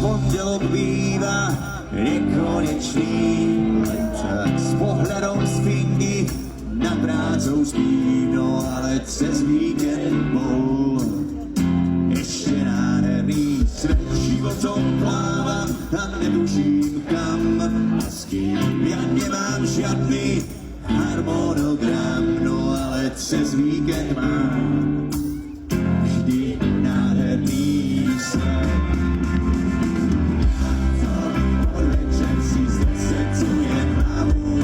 Pondelok býva nekonečný, len tak s pohľadom z fingy nad prácou spím, no ale cez víkend bol ešte nádherný. Svet životom plávam a netuším kam a s kým ja nemám žiadny harmonogram, no ale cez víkend mám vždy nádherný sen. Podvečer si zresetujem hlavu,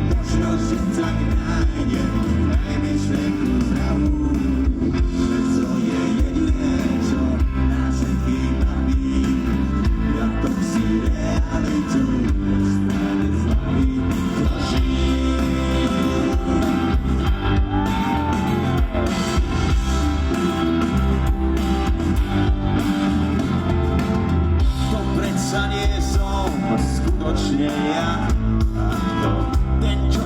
možno, že tak nájdem aj myšlenku zdravú. To je jediné, čo na všetkých baví, ako si realitu stále zbaví. To predsa nie som skutočne ja, a to ten, čo